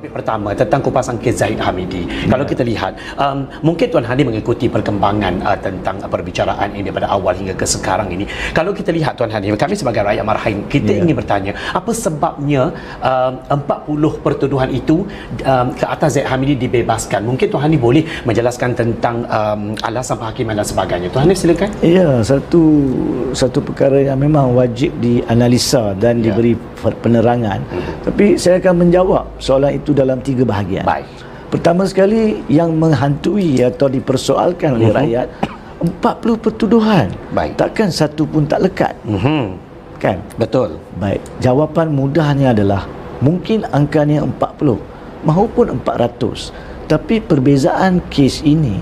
topik pertama tentang kupasan kes Zahid Hamidi. Kalau kita lihat, mungkin Tuan Hadi mengikuti perkembangan tentang perbicaraan ini daripada awal hingga ke sekarang ini. Kalau kita lihat Tuan Hadi, kami sebagai rakyat Marhain, kita ingin bertanya, apa sebabnya 40 pertuduhan itu ke atas Zahid Hamidi dibebaskan? Mungkin Tuan Hadi boleh menjelaskan tentang alasan penghakiman dan sebagainya. Tuan Hadi silakan. Ya, satu perkara yang memang wajib dianalisa dan diberi penerangan. Tapi saya akan menjawab soalan itu dalam 3 bahagian. Baik. Pertama sekali, yang menghantui atau dipersoalkan oleh rakyat 40 pertuduhan. Baik. Takkan satu pun tak lekat. Kan? Betul. Baik. Jawapan mudahnya adalah mungkin angkanya 40 maupun 400. Tapi perbezaan kes ini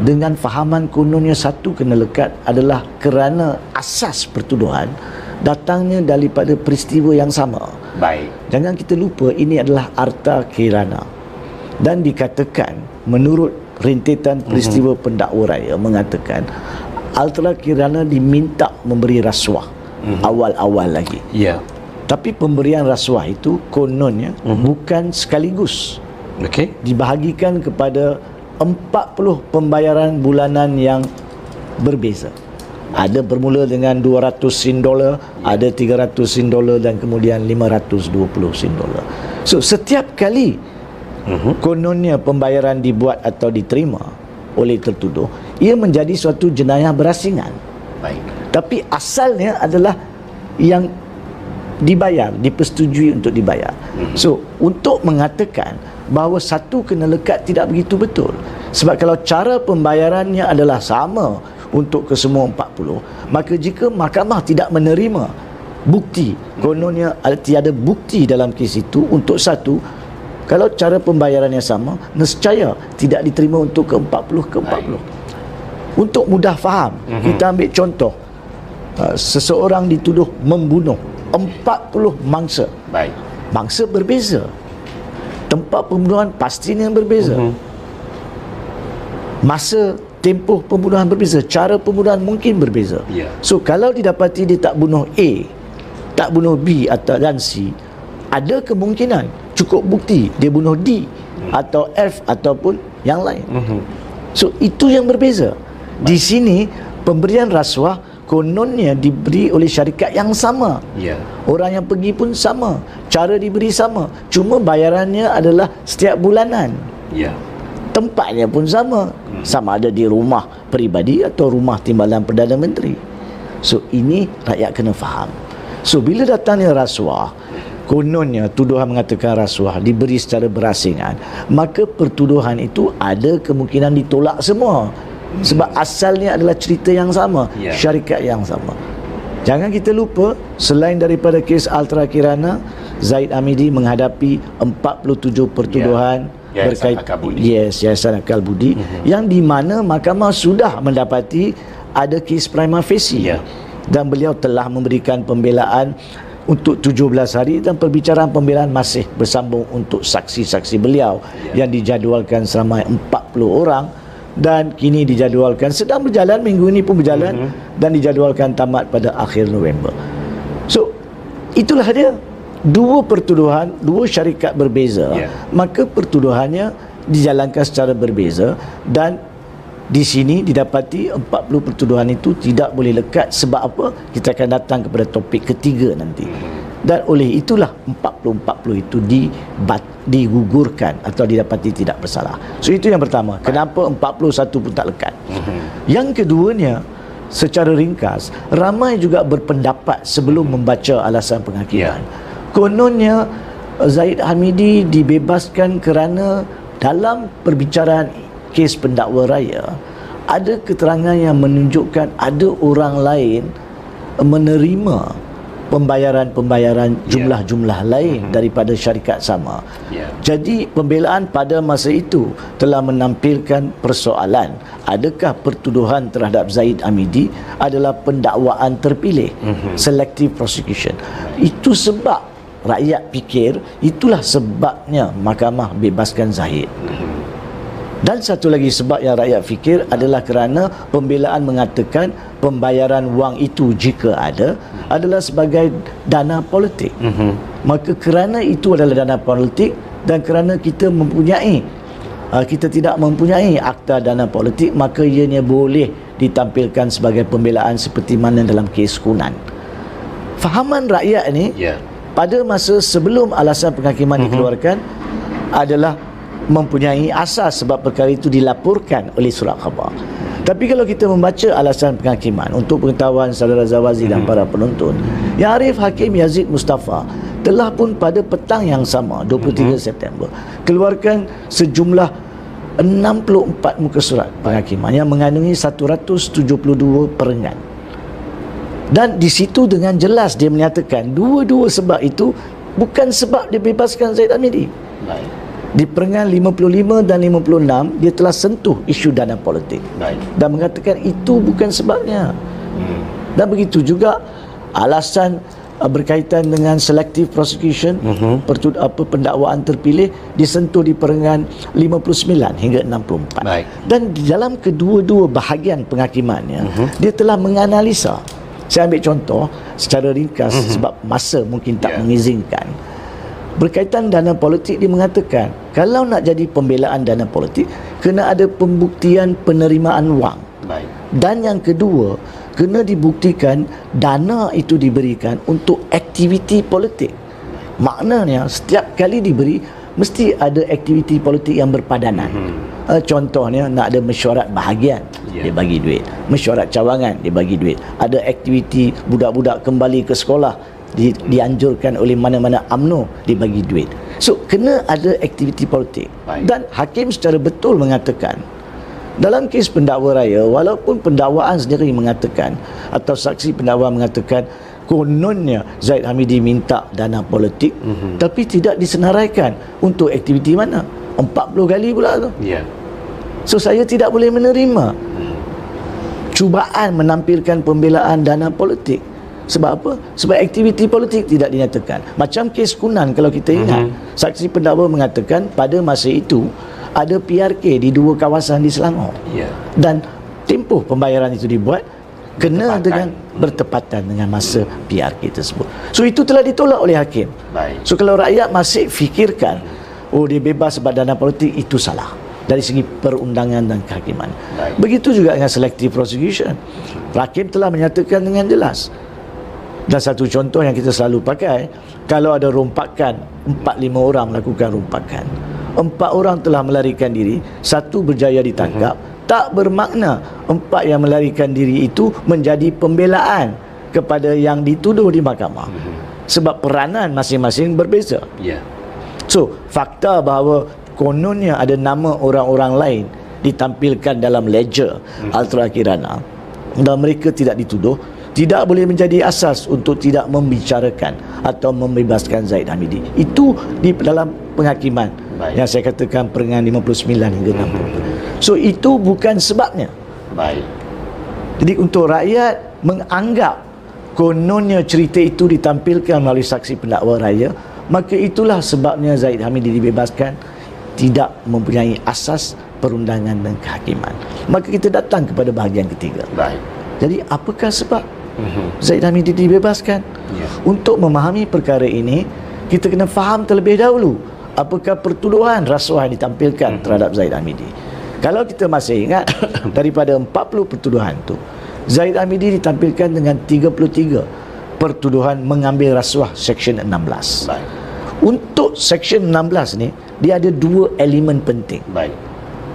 dengan fahaman kononnya satu kena lekat adalah kerana asas pertuduhan datangnya daripada peristiwa yang sama. Baik. Jangan kita lupa ini adalah harta kirana. Dan dikatakan menurut rentetan peristiwa pendakwa raya mengatakan harta kirana diminta memberi rasuah awal-awal lagi. Ya. Tapi pemberian rasuah itu kononnya bukan sekaligus. Okey. Dibahagikan kepada 40 pembayaran bulanan yang berbeza. Ada bermula dengan 200 sen dolar, ada 300 sen dolar dan kemudian 520 sen dolar. So setiap kali kononnya pembayaran dibuat atau diterima oleh tertuduh, ia menjadi suatu jenayah berasingan. Baik. Tapi asalnya adalah yang dibayar, dipersetujui untuk dibayar. So untuk mengatakan bahawa satu kena lekat tidak begitu betul. Sebab kalau cara pembayarannya adalah sama untuk kesemua 40, maka jika mahkamah tidak menerima bukti, kononnya tiada bukti dalam kes itu untuk satu, kalau cara pembayarannya sama, nescaya tidak diterima untuk ke-40. Untuk mudah faham, kita ambil contoh, seseorang dituduh membunuh 40 mangsa. Baik. Mangsa berbeza, tempat pembunuhan pastinya berbeza, masa tempoh pembunuhan berbeza, cara pembunuhan mungkin berbeza. So kalau didapati dia tak bunuh A, tak bunuh B atau dan C, ada kemungkinan cukup bukti dia bunuh D atau F ataupun yang lain. So itu yang berbeza. Di sini pemberian rasuah kononnya diberi oleh syarikat yang sama. Orang yang pergi pun sama, cara diberi sama, cuma bayarannya adalah setiap bulanan. Tempatnya pun sama, sama ada di rumah peribadi atau rumah timbalan Perdana Menteri. So ini rakyat kena faham. So bila datangnya rasuah, kononnya tuduhan mengatakan rasuah diberi secara berasingan, maka pertuduhan itu ada kemungkinan ditolak semua. Sebab asalnya adalah cerita yang sama, syarikat yang sama. Jangan kita lupa, selain daripada kes Ultra Kirana, Zahid Hamidi menghadapi 47 pertuduhan berkaitan Yayasan Akal Budi, yang di mana mahkamah sudah mendapati ada kes prima facie, dan beliau telah memberikan pembelaan untuk 17 hari dan perbicaraan pembelaan masih bersambung untuk saksi-saksi beliau yang dijadualkan selama 40 orang dan kini dijadualkan, sedang berjalan, minggu ini pun berjalan dan dijadualkan tamat pada akhir November. So itulah dia, dua pertuduhan, dua syarikat berbeza, maka pertuduhannya dijalankan secara berbeza. Dan di sini didapati 40 pertuduhan itu tidak boleh lekat. Sebab apa? Kita akan datang kepada topik ketiga nanti. Dan oleh itulah 40 itu digugurkan atau didapati tidak bersalah. So itu yang pertama, kenapa 41 pun tak lekat. Yang keduanya, secara ringkas, ramai juga berpendapat sebelum membaca alasan penghakiman. Kononnya Zahid Hamidi dibebaskan kerana dalam perbicaraan kes pendakwa raya ada keterangan yang menunjukkan ada orang lain menerima pembayaran jumlah-jumlah lain daripada syarikat sama. Jadi pembelaan pada masa itu telah menampilkan persoalan, adakah pertuduhan terhadap Zahid Hamidi adalah pendakwaan terpilih, selective prosecution. Itu sebab rakyat fikir itulah sebabnya mahkamah bebaskan Zahid. Dan satu lagi sebab yang rakyat fikir adalah kerana pembelaan mengatakan pembayaran wang itu jika ada adalah sebagai dana politik. Maka kerana itu adalah dana politik, dan kerana kita tidak mempunyai akta dana politik, maka ianya boleh ditampilkan sebagai pembelaan seperti mana dalam kes Kunan. Fahaman rakyat ni pada masa sebelum alasan penghakiman dikeluarkan adalah mempunyai asas sebab perkara itu dilaporkan oleh surat khabar. Tapi kalau kita membaca alasan penghakiman untuk pengetahuan saudara Zawazi dan para penonton, Yang Arif Hakim Yazid Mustafa telah pun pada petang yang sama 23 September keluarkan sejumlah 64 muka surat penghakiman yang mengandungi 172 perengan. Dan di situ dengan jelas dia menyatakan dua-dua sebab itu bukan sebab dia bebaskan Zaid Hamidi. Di perengan 55 dan 56 dia telah sentuh isu dana politik dan mengatakan itu bukan sebabnya. Dan begitu juga alasan berkaitan dengan selective prosecution, pendakwaan terpilih disentuh di perengan 59 hingga 64. Dan di dalam kedua-dua bahagian penghakimannya dia telah menganalisa. Saya ambil contoh secara ringkas sebab masa mungkin tak mengizinkan. Berkaitan dana politik, dia mengatakan kalau nak jadi pembelaan dana politik kena ada pembuktian penerimaan wang. Dan yang kedua, kena dibuktikan dana itu diberikan untuk aktiviti politik. Maknanya setiap kali diberi mesti ada aktiviti politik yang berpadanan. Contohnya nak ada mesyuarat bahagian, dia bagi duit. Mesyuarat cawangan, dia bagi duit. Ada aktiviti budak-budak kembali ke sekolah, dianjurkan oleh mana-mana UMNO, dia bagi duit. So kena ada aktiviti politik. Dan hakim secara betul mengatakan dalam kes pendakwa raya, walaupun pendakwaan sendiri mengatakan atau saksi pendakwa mengatakan kononnya Zaid Hamidi minta dana politik, tapi tidak disenaraikan untuk aktiviti mana, 40 kali pula tu. So saya tidak boleh menerima cubaan menampilkan pembelaan dana politik. Sebab apa? Sebab aktiviti politik tidak dinyatakan. Macam kes Kunan, kalau kita ingat, saksi pendakwa mengatakan pada masa itu ada PRK di 2 kawasan di Selangor. Dan tempoh pembayaran itu dibuat kena bertepatan dengan masa PRK tersebut. So itu telah ditolak oleh hakim. So kalau rakyat masih fikirkan dia bebas sebab dana politik, itu salah dari segi perundangan dan kehakiman. Begitu juga dengan selective prosecution. Hakim telah menyatakan dengan jelas. Dan satu contoh yang kita selalu pakai, kalau ada rompakan, 4-5 orang melakukan rompakan, 4 orang telah melarikan diri, 1 berjaya ditangkap, tak bermakna 4 yang melarikan diri itu menjadi pembelaan kepada yang dituduh di mahkamah. Sebab peranan masing-masing berbeza. So fakta bahawa kononnya ada nama orang-orang lain ditampilkan dalam ledger Ultra Kirana dan mereka tidak dituduh, tidak boleh menjadi asas untuk tidak membicarakan atau membebaskan Zaid Hamidi. Itu di dalam penghakiman yang saya katakan perengan 59 hingga 60. So itu bukan sebabnya. Jadi untuk rakyat menganggap kononnya cerita itu ditampilkan melalui saksi pendakwa raya, maka itulah sebabnya Zaid Hamidi dibebaskan, tidak mempunyai asas perundangan dan kehakiman. Maka kita datang kepada bahagian ketiga. Jadi apakah sebab Zaid Hamidi dibebaskan? Untuk memahami perkara ini, kita kena faham terlebih dahulu apakah pertuduhan rasuah yang ditampilkan terhadap Zaid Hamidi. Kalau kita masih ingat, daripada 40 pertuduhan itu, Zaid Hamidi ditampilkan dengan 33 pertuduhan mengambil rasuah Seksyen 16. Untuk Seksyen 16 ni, dia ada 2 elemen penting.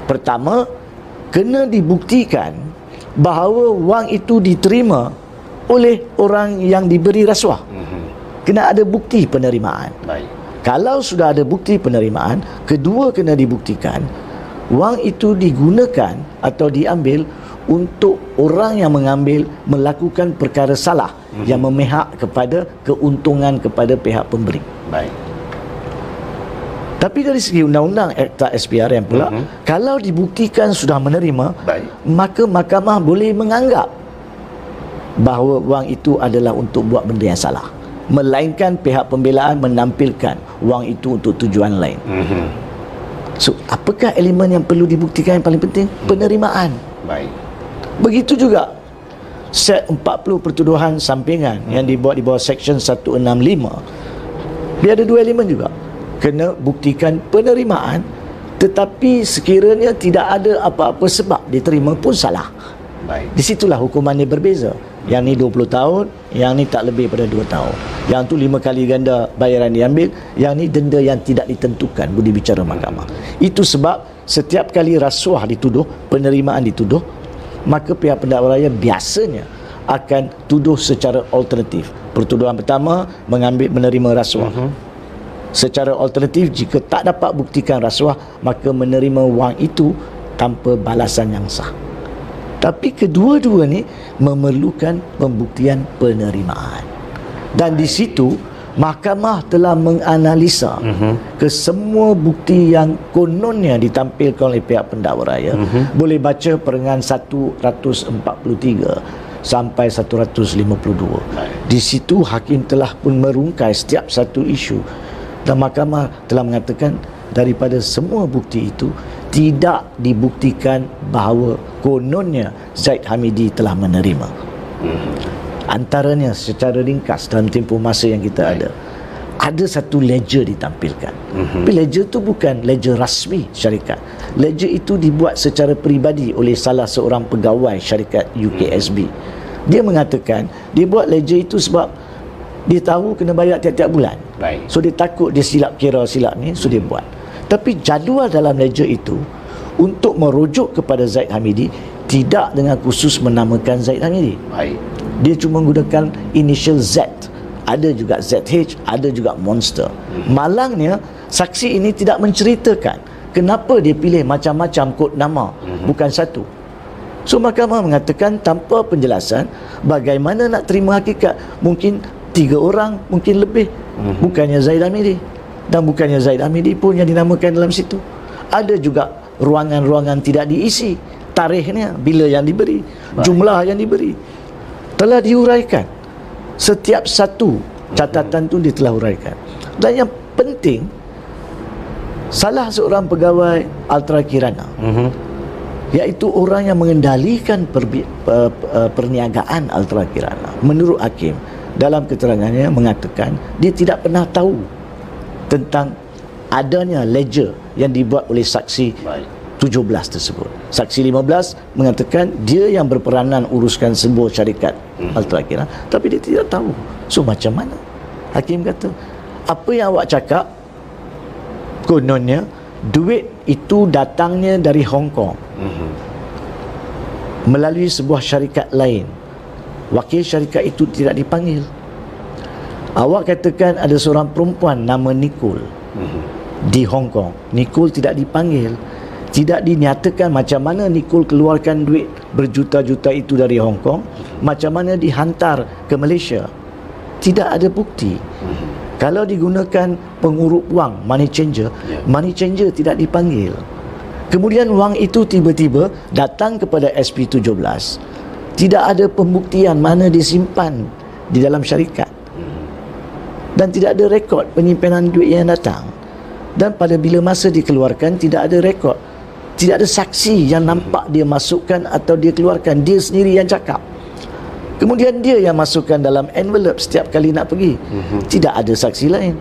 Pertama, kena dibuktikan bahawa wang itu diterima oleh orang yang diberi rasuah. Kena ada bukti penerimaan. Kalau sudah ada bukti penerimaan, kedua kena dibuktikan wang itu digunakan atau diambil untuk orang yang mengambil melakukan perkara salah yang memihak kepada keuntungan kepada pihak pemberi. Tapi dari segi undang-undang Akta SPRM pula, kalau dibuktikan sudah menerima, maka mahkamah boleh menganggap bahawa wang itu adalah untuk buat benda yang salah, melainkan pihak pembelaan menampilkan wang itu untuk tujuan lain. So apakah elemen yang perlu dibuktikan yang paling penting? Penerimaan. Begitu juga set 40 pertuduhan sampingan yang dibuat di bawah Seksyen 165. Dia ada 2 elemen juga. kena buktikan penerimaan, tetapi sekiranya tidak ada apa-apa sebab diterima pun salah. Baik. Di situlah hukumannya berbeza. Yang ni 20 tahun, yang ni tak lebih pada 2 tahun. Yang tu 5 kali ganda bayaran diambil, yang ni denda yang tidak ditentukan, budi bicara mahkamah. Itu sebab setiap kali rasuah dituduh, penerimaan dituduh, maka pihak pendakwa raya biasanya akan tuduh secara alternatif. Pertuduhan pertama menerima rasuah. Secara alternatif, jika tak dapat buktikan rasuah, maka menerima wang itu tanpa balasan yang sah. Tapi kedua-dua ni memerlukan pembuktian penerimaan. Dan di situ mahkamah telah menganalisa ke semua bukti yang kononnya ditampilkan oleh pihak pendakwa raya. Boleh baca perengan 143 sampai 152. Di situ hakim telah pun merungkai setiap satu isu, dan mahkamah telah mengatakan daripada semua bukti itu tidak dibuktikan bahawa kononnya Zaid Hamidi telah menerima. Antaranya secara ringkas dalam tempoh masa yang kita ada satu ledger ditampilkan. Tapi ledger itu bukan ledger rasmi syarikat. Ledger itu dibuat secara peribadi oleh salah seorang pegawai syarikat UKSB. Dia mengatakan dia buat ledger itu sebab dia tahu kena bayar tiap-tiap bulan. So dia takut dia silap kira silap ni, so dia buat. Tapi jadual dalam ledger itu untuk merujuk kepada Zaid Hamidi tidak dengan khusus menamakan Zaid Hamidi. Dia cuma menggunakan initial Z. Ada juga ZH, ada juga Monster. Malangnya saksi ini tidak menceritakan kenapa dia pilih macam-macam kod nama, bukan satu. So mahkamah mengatakan tanpa penjelasan bagaimana nak terima hakikat. Mungkin 3 orang, mungkin lebih. Bukannya Zaid Hamidi. Dan bukannya Zaid Hamidi pun yang dinamakan dalam situ. Ada juga ruangan-ruangan tidak diisi, tarikhnya, bila yang diberi, jumlah yang diberi, telah diuraikan. Setiap satu catatan tu dia telah uraikan. Dan yang penting, salah seorang pegawai Ultra Kirana, iaitu orang yang mengendalikan perniagaan Ultra Kirana, menurut hakim dalam keterangannya mengatakan dia tidak pernah tahu tentang adanya ledger yang dibuat oleh saksi 17 tersebut. Saksi 15 mengatakan dia yang berperanan uruskan sebuah syarikat Ultra Kirana, tapi dia tidak tahu. So macam mana? Hakim kata, apa yang awak cakap kononnya duit itu datangnya dari Hong Kong melalui sebuah syarikat lain. Wakil syarikat itu tidak dipanggil. Awak katakan ada seorang perempuan nama Nicole di Hong Kong. Nicole tidak dipanggil. Tidak dinyatakan macam mana Nicole keluarkan duit berjuta-juta itu dari Hong Kong, macam mana dihantar ke Malaysia. Tidak ada bukti. Kalau digunakan pengurup wang, money changer tidak dipanggil. Kemudian wang itu tiba-tiba datang kepada SP17. Tidak ada pembuktian mana disimpan di dalam syarikat. Dan tidak ada rekod penyimpanan duit yang datang. Dan pada bila masa dikeluarkan, tidak ada rekod. Tidak ada saksi yang nampak dia masukkan atau dia keluarkan. Dia sendiri yang cakap. Kemudian dia yang masukkan dalam envelope setiap kali nak pergi. Tidak ada saksi lain.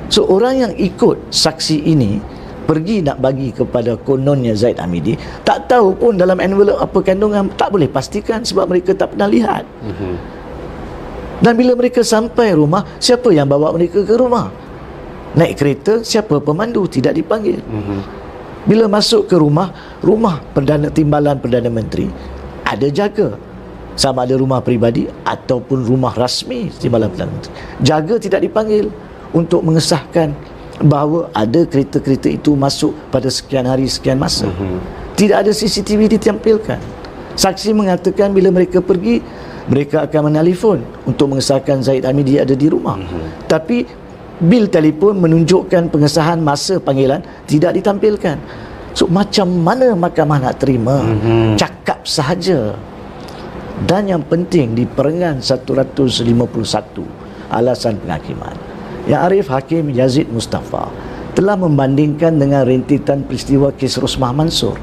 So orang yang ikut saksi ini pergi nak bagi kepada kononnya Zaid Hamidi, tak tahu pun dalam envelope apa kandungan, tak boleh pastikan sebab mereka tak pernah lihat. Dan bila mereka sampai rumah, siapa yang bawa mereka ke rumah? Naik kereta, siapa pemandu? Tidak dipanggil. Bila masuk ke rumah timbalan Perdana Menteri, ada jaga. Sama ada rumah peribadi ataupun rumah rasmi timbalan Perdana Menteri. Jaga tidak dipanggil untuk mengesahkan bahawa ada kereta-kereta itu masuk pada sekian hari, sekian masa. Tidak ada CCTV ditampilkan. Saksi mengatakan bila mereka pergi, mereka akan menelefon untuk mengesahkan Zaid Hamidi ada di rumah. Tapi bil telefon menunjukkan pengesahan masa panggilan tidak ditampilkan. So macam mana mahkamah nak terima? Cakap sahaja. Dan yang penting di perengan 151 alasan penghakiman, Yang Arif Hakim Yazid Mustafa telah membandingkan dengan rentetan peristiwa kes Rosmah Mansur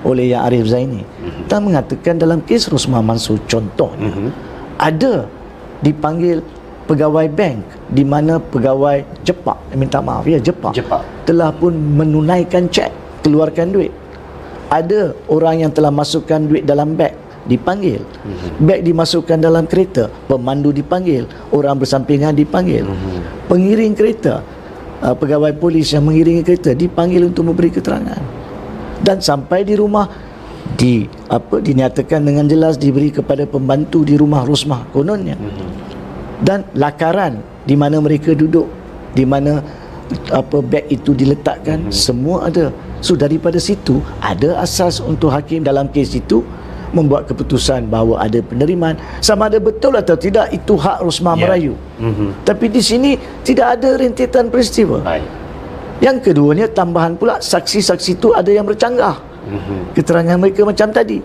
oleh Yang Arif Zaini. Dan mengatakan dalam kes Rosmah Mansur contohnya ada dipanggil pegawai bank di mana pegawai Jepak, minta maaf ya, Jepak telah pun menunaikan cek, keluarkan duit. Ada orang yang telah masukkan duit dalam beg, dipanggil. Beg dimasukkan dalam kereta, pemandu dipanggil, orang bersampingan dipanggil. Pengiring kereta, pegawai polis yang mengiringi kereta dipanggil untuk memberi keterangan. Dan sampai di rumah dinyatakan dengan jelas diberi kepada pembantu di rumah Rosmah kononnya. Dan lakaran di mana mereka duduk, di mana beg itu diletakkan, semua ada. So daripada situ ada asas untuk hakim dalam kes itu membuat keputusan bahawa ada penerimaan, sama ada betul atau tidak itu hak Rosmah merayu. Tapi di sini tidak ada rentetan peristiwa. Yang keduanya, tambahan pula, saksi-saksi itu ada yang bercanggah. Keterangan mereka macam tadi.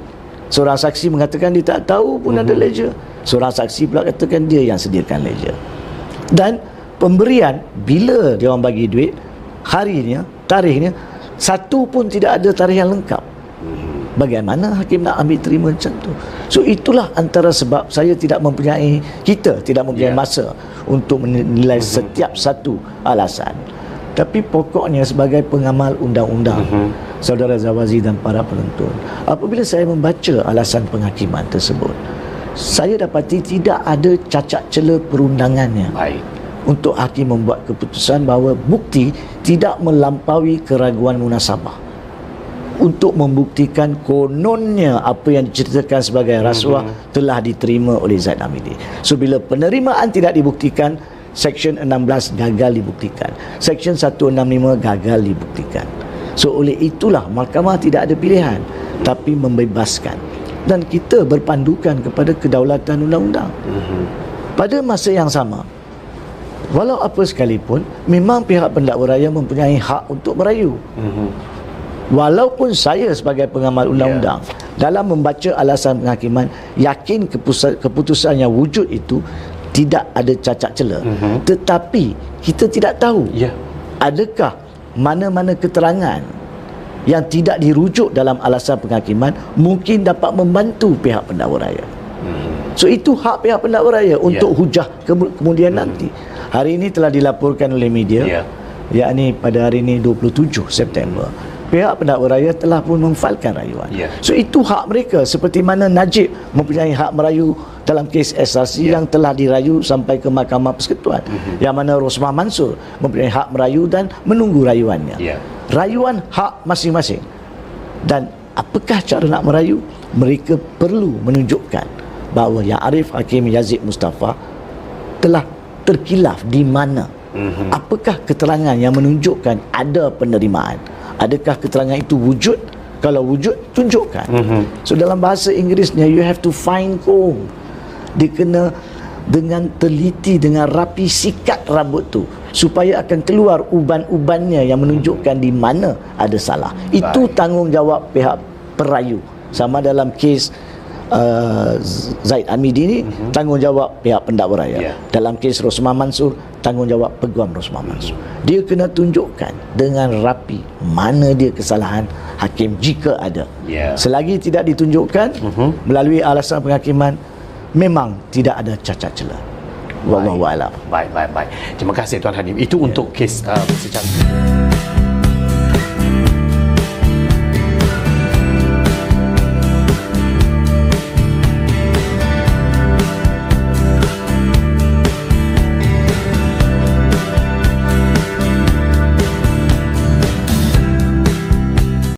Seorang saksi mengatakan dia tak tahu pun ada ledger. Seorang saksi pula katakan dia yang sediakan ledger. Dan pemberian, bila dia orang bagi duit, harinya, tarikhnya, satu pun tidak ada tarikh yang lengkap. Bagaimana hakim nak ambil terima macam tu? So itulah antara sebab saya kita tidak mempunyai masa untuk menilai setiap satu alasan. Tapi pokoknya sebagai pengamal undang-undang, Saudara Zawazi dan para penonton, apabila saya membaca alasan penghakiman tersebut, saya dapati tidak ada cacat celah perundangannya. Untuk hakim membuat keputusan bahawa bukti tidak melampaui keraguan munasabah untuk membuktikan kononnya apa yang diceritakan sebagai rasuah telah diterima oleh Zaid Hamidi. So bila penerimaan tidak dibuktikan, Seksyen 16 gagal dibuktikan, Seksyen 165 gagal dibuktikan. So oleh itulah mahkamah tidak ada pilihan tapi membebaskan, dan kita berpandukan kepada kedaulatan undang-undang. Pada masa yang sama, walau apa sekalipun, memang pihak pendakwa raya mempunyai hak untuk merayu. Walaupun saya sebagai pengamal undang-undang dalam membaca alasan penghakiman yakin keputusan yang wujud itu tidak ada cacat celah, tetapi kita tidak tahu adakah mana-mana keterangan yang tidak dirujuk dalam alasan penghakiman mungkin dapat membantu pihak pendakwa raya. So itu hak pihak pendakwa raya untuk hujah kemudian nanti. Hari ini telah dilaporkan oleh media, yakni pada hari ini 27 September, pihak pendakwa raya telah pun memfailkan rayuan. So itu hak mereka, seperti mana Najib mempunyai hak merayu dalam kes SRC yang telah dirayu sampai ke Mahkamah Persekutuan, yang mana Rosmah Mansur mempunyai hak merayu dan menunggu rayuannya. Rayuan hak masing-masing. Dan apakah cara nak merayu? Mereka perlu menunjukkan bahawa Yang Arif Hakim Yazid Mustafa telah terkilaf di mana. Apakah keterangan yang menunjukkan ada penerimaan? Adakah keterangan itu wujud? Kalau wujud, tunjukkan. So dalam bahasa Inggerisnya, you have to fine comb. Dia kena dengan teliti, dengan rapi sikat rambut tu, supaya akan keluar uban-ubannya yang menunjukkan di mana ada salah. Itu tanggungjawab pihak perayu. Sama dalam kes Zaid Hamidi ni, tanggungjawab pihak pendakwa raya. Dalam kes Rosmah Mansur, tanggungjawab peguam Rosmah Mansur. Dia kena tunjukkan dengan rapi mana dia kesalahan hakim jika ada. Selagi tidak ditunjukkan melalui alasan penghakiman, memang tidak ada cacat celah. Wallahu a'lam. Baik. Terima kasih Tuan Hadim. Itu untuk kes secara